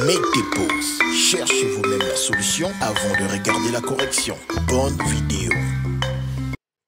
Mettez pause, cherchez vous-même la solution avant de regarder la correction. Bonne vidéo.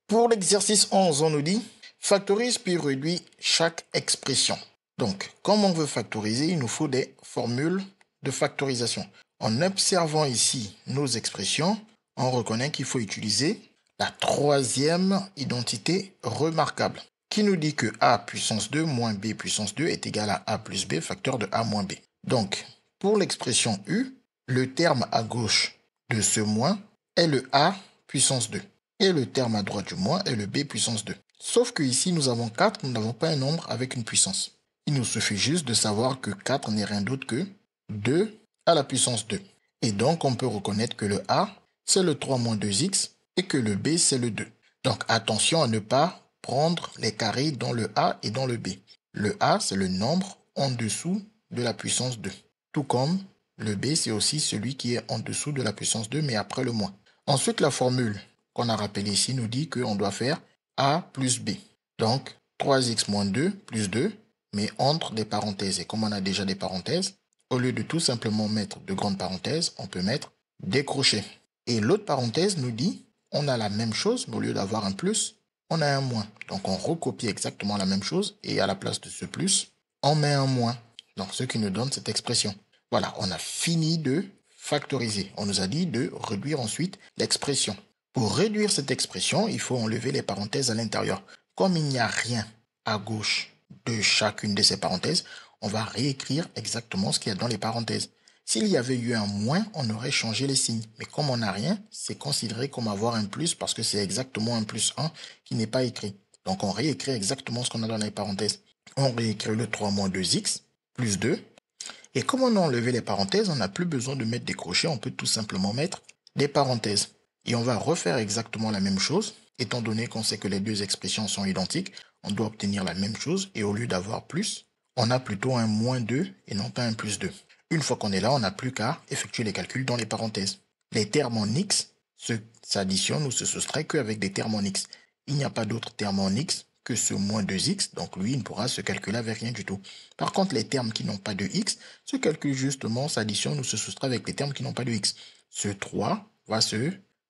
Pour l'exercice 11, on nous dit factorise puis réduit chaque expression. Donc, comme on veut factoriser, il nous faut des formules de factorisation. En observant ici nos expressions, on reconnaît qu'il faut utiliser la troisième identité remarquable qui nous dit que a puissance 2 moins b puissance 2 est égal à a plus b facteur de a moins b. Donc, pour l'expression u, le terme à gauche de ce moins est le a puissance 2 et le terme à droite du moins est le b puissance 2. Sauf que ici, nous avons 4, nous n'avons pas un nombre avec une puissance. Il nous suffit juste de savoir que 4 n'est rien d'autre que 2 à la puissance 2. Et donc, on peut reconnaître que le a, c'est le 3 moins 2x et que le b, c'est le 2. Donc, attention à ne pas prendre les carrés dans le a et dans le b. Le a, c'est le nombre en dessous de la puissance 2. Tout comme le b, c'est aussi celui qui est en dessous de la puissance 2, mais après le moins. Ensuite, la formule qu'on a rappelée ici nous dit qu'on doit faire a plus b. Donc, 3x moins 2 plus 2, mais entre des parenthèses. Et comme on a déjà des parenthèses, au lieu de tout simplement mettre de grandes parenthèses, on peut mettre des crochets. Et l'autre parenthèse nous dit, on a la même chose, mais au lieu d'avoir un plus, on a un moins. Donc, on recopie exactement la même chose et à la place de ce plus, on met un moins. Donc, ce qui nous donne cette expression. Voilà, on a fini de factoriser. On nous a dit de réduire ensuite l'expression. Pour réduire cette expression, il faut enlever les parenthèses à l'intérieur. Comme il n'y a rien à gauche de chacune de ces parenthèses, on va réécrire exactement ce qu'il y a dans les parenthèses. S'il y avait eu un moins, on aurait changé les signes. Mais comme on n'a rien, c'est considéré comme avoir un plus parce que c'est exactement un plus 1 qui n'est pas écrit. Donc on réécrit exactement ce qu'on a dans les parenthèses. On réécrit le 3 moins 2x plus 2. Et comme on a enlevé les parenthèses, on n'a plus besoin de mettre des crochets, on peut tout simplement mettre des parenthèses. Et on va refaire exactement la même chose. Étant donné qu'on sait que les deux expressions sont identiques, on doit obtenir la même chose et au lieu d'avoir plus, on a plutôt un moins 2 et non pas un plus 2. Une fois qu'on est là, on n'a plus qu'à effectuer les calculs dans les parenthèses. Les termes en x s'additionnent ou se soustraient qu'avec des termes en x. Il n'y a pas d'autre terme en x que ce moins 2x, donc lui, il ne pourra se calculer avec rien du tout. Par contre, les termes qui n'ont pas de x se calculent justement, s'additionnent ou se soustraient avec les termes qui n'ont pas de x. Ce 3 va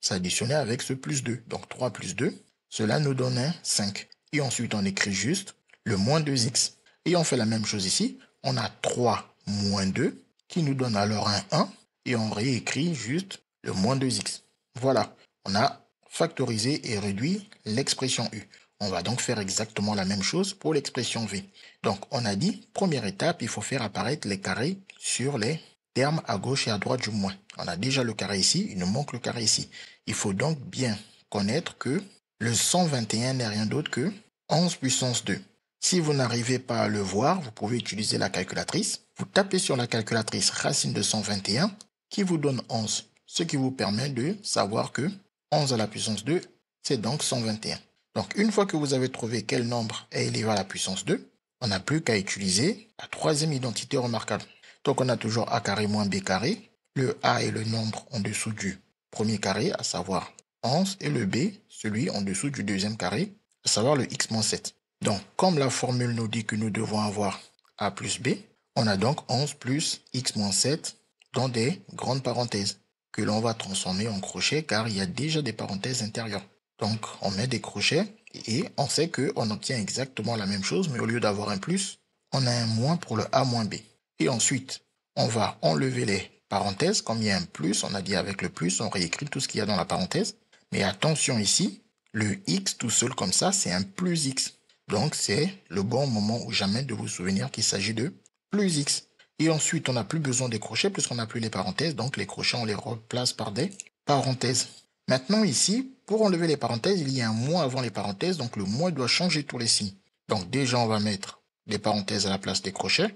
s'additionner avec ce plus 2. Donc 3 plus 2, cela nous donne un 5. Et ensuite, on écrit juste le moins 2x. Et on fait la même chose ici. On a 3 moins 2 qui nous donne alors un 1. Et on réécrit juste le moins 2x. Voilà, on a factorisé et réduit l'expression u. On va donc faire exactement la même chose pour l'expression v. Donc, on a dit, première étape, il faut faire apparaître les carrés sur les termes à gauche et à droite du moins. On a déjà le carré ici, il nous manque le carré ici. Il faut donc bien connaître que le 121 n'est rien d'autre que 11 puissance 2. Si vous n'arrivez pas à le voir, vous pouvez utiliser la calculatrice. Vous tapez sur la calculatrice racine de 121 qui vous donne 11. Ce qui vous permet de savoir que 11 à la puissance 2, c'est donc 121. Donc, une fois que vous avez trouvé quel nombre est élevé à la puissance 2, on n'a plus qu'à utiliser la troisième identité remarquable. Donc, on a toujours a carré moins b carré. Le a est le nombre en dessous du premier carré, à savoir 11, et le b, celui en dessous du deuxième carré, à savoir le x moins 7. Donc, comme la formule nous dit que nous devons avoir a plus b, on a donc 11 plus x moins 7 dans des grandes parenthèses que l'on va transformer en crochets car il y a déjà des parenthèses intérieures. Donc, on met des crochets et on sait qu'on obtient exactement la même chose, mais au lieu d'avoir un plus, on a un moins pour le a moins b. Et ensuite, on va enlever les parenthèses. Comme il y a un plus, on a dit avec le plus, on réécrit tout ce qu'il y a dans la parenthèse. Mais attention ici, le x tout seul comme ça, c'est un plus x. Donc, c'est le bon moment ou jamais de vous souvenir qu'il s'agit de plus x. Et ensuite, on n'a plus besoin des crochets puisqu'on n'a plus les parenthèses. Donc, les crochets, on les replace par des parenthèses. Maintenant, ici, pour enlever les parenthèses, il y a un moins avant les parenthèses. Donc, le moins doit changer tous les signes. Donc, déjà, on va mettre des parenthèses à la place des crochets.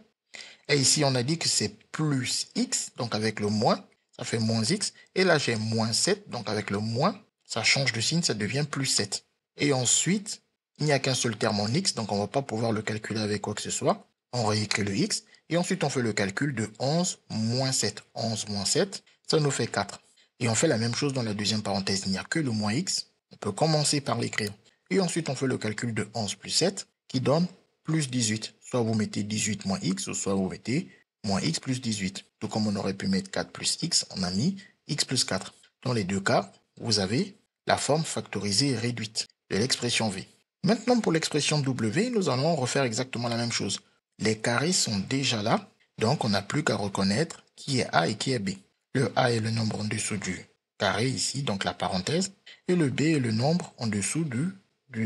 Et ici, on a dit que c'est plus x. Donc, avec le moins, ça fait moins x. Et là, j'ai moins 7. Donc, avec le moins, ça change de signe, ça devient plus 7. Et ensuite, il n'y a qu'un seul terme en x. Donc, on ne va pas pouvoir le calculer avec quoi que ce soit. On réécrit le x. Et ensuite, on fait le calcul de 11 moins 7. 11 moins 7, ça nous fait 4. Et on fait la même chose dans la deuxième parenthèse. Il n'y a que le moins x. On peut commencer par l'écrire. Et ensuite, on fait le calcul de 11 plus 7 qui donne plus 18. Soit vous mettez 18 moins x, ou soit vous mettez moins x plus 18. Tout comme on aurait pu mettre 4 plus x, on a mis x plus 4. Dans les deux cas, vous avez la forme factorisée et réduite de l'expression v. Maintenant, pour l'expression w, nous allons refaire exactement la même chose. Les carrés sont déjà là, donc on n'a plus qu'à reconnaître qui est a et qui est b. Le a est le nombre en dessous du carré ici, donc la parenthèse, et le b est le nombre en dessous du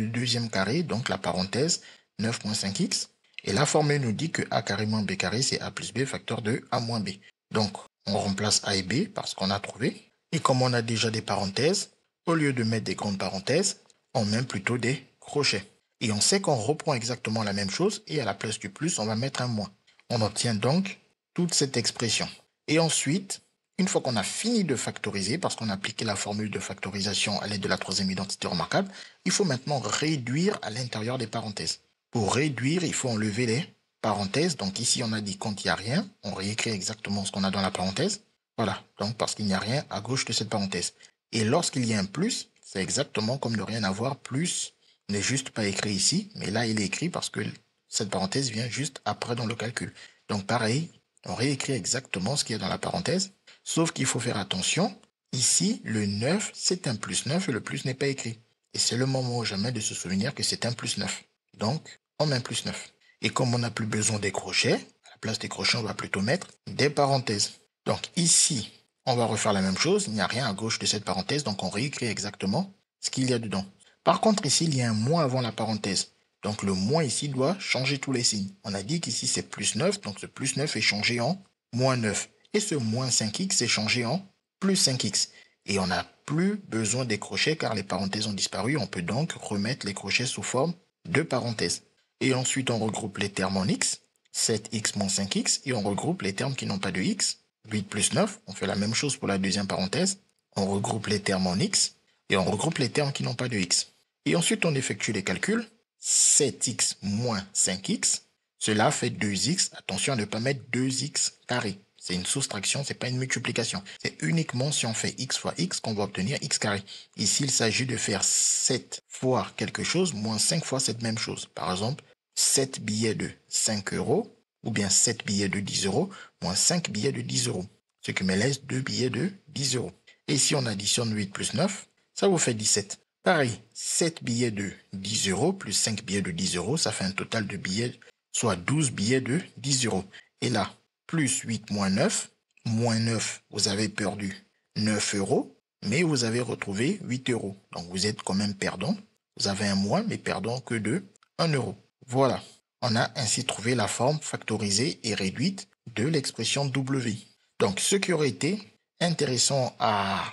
deuxième carré, donc la parenthèse 9 moins 5x. Et la formule nous dit que a carré moins b carré, c'est a plus b facteur de a moins b. Donc, on remplace a et b parce qu'on a trouvé. Et comme on a déjà des parenthèses, au lieu de mettre des grandes parenthèses, on met plutôt des crochets. Et on sait qu'on reprend exactement la même chose et à la place du plus, on va mettre un moins. On obtient donc toute cette expression. Et ensuite, une fois qu'on a fini de factoriser, parce qu'on a appliqué la formule de factorisation à l'aide de la troisième identité remarquable, il faut maintenant réduire à l'intérieur des parenthèses. Pour réduire, il faut enlever les parenthèses. Donc ici, on a dit quand il n'y a rien, on réécrit exactement ce qu'on a dans la parenthèse. Voilà, donc parce qu'il n'y a rien à gauche de cette parenthèse. Et lorsqu'il y a un plus, c'est exactement comme ne rien avoir. Plus n'est juste pas écrit ici, mais là, il est écrit parce que cette parenthèse vient juste après dans le calcul. Donc pareil, on réécrit exactement ce qu'il y a dans la parenthèse, sauf qu'il faut faire attention. Ici, le 9, c'est un plus 9 et le plus n'est pas écrit. Et c'est le moment ou jamais de se souvenir que c'est un plus 9. Donc, on met un plus 9. Et comme on n'a plus besoin des crochets, à la place des crochets, on va plutôt mettre des parenthèses. Donc ici, on va refaire la même chose. Il n'y a rien à gauche de cette parenthèse, donc on réécrit exactement ce qu'il y a dedans. Par contre, ici, il y a un moins avant la parenthèse. Donc le moins ici doit changer tous les signes. On a dit qu'ici, c'est plus 9, donc ce plus 9 est changé en moins 9. Et ce moins 5x est changé en plus 5x. Et on n'a plus besoin des crochets car les parenthèses ont disparu. On peut donc remettre les crochets sous forme de parenthèses. Et ensuite, on regroupe les termes en x, 7x moins 5x, et on regroupe les termes qui n'ont pas de x, 8 plus 9. On fait la même chose pour la deuxième parenthèse. On regroupe les termes en x, et on regroupe les termes qui n'ont pas de x. Et ensuite, on effectue les calculs. 7x moins 5x, cela fait 2x. Attention à ne pas mettre 2x carré. C'est une soustraction, ce n'est pas une multiplication. C'est uniquement si on fait x fois x qu'on va obtenir x carré. Ici, il s'agit de faire 7 fois quelque chose moins 5 fois cette même chose. Par exemple, 7 billets de 5 euros ou bien 7 billets de 10 euros moins 5 billets de 10 euros. Ce qui me laisse 2 billets de 10 euros. Et si on additionne 8 plus 9, ça vous fait 17. Pareil, 7 billets de 10 euros plus 5 billets de 10 euros, ça fait un total de billets, soit 12 billets de 10 euros. Et là, plus 8 moins 9, vous avez perdu 9 euros, mais vous avez retrouvé 8 euros. Donc vous êtes quand même perdant. Vous avez un moins, mais perdant que de 1 euro. Voilà, on a ainsi trouvé la forme factorisée et réduite de l'expression W. Donc ce qui aurait été intéressant à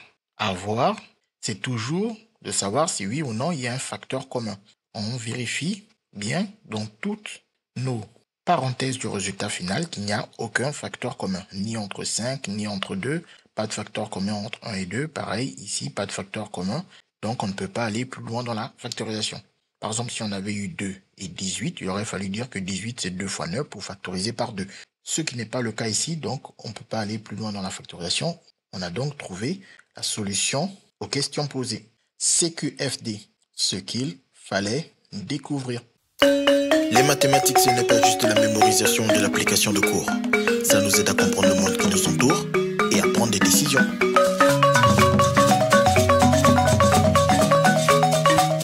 voir, c'est toujours de savoir si oui ou non il y a un facteur commun. On vérifie bien dans toutes nos parenthèses du résultat final qu'il n'y a aucun facteur commun, ni entre 5, ni entre 2, pas de facteur commun entre 1 et 2, pareil, ici, pas de facteur commun, donc on ne peut pas aller plus loin dans la factorisation. Par exemple, si on avait eu 2 et 18, il aurait fallu dire que 18 c'est 2 fois 9 pour factoriser par 2. Ce qui n'est pas le cas ici, donc on ne peut pas aller plus loin dans la factorisation. On a donc trouvé la solution aux questions posées. CQFD, ce qu'il fallait découvrir. Les mathématiques, ce n'est pas juste de la mémorisation ou de l'application de cours. Ça nous aide à comprendre le monde qui nous entoure et à prendre des décisions.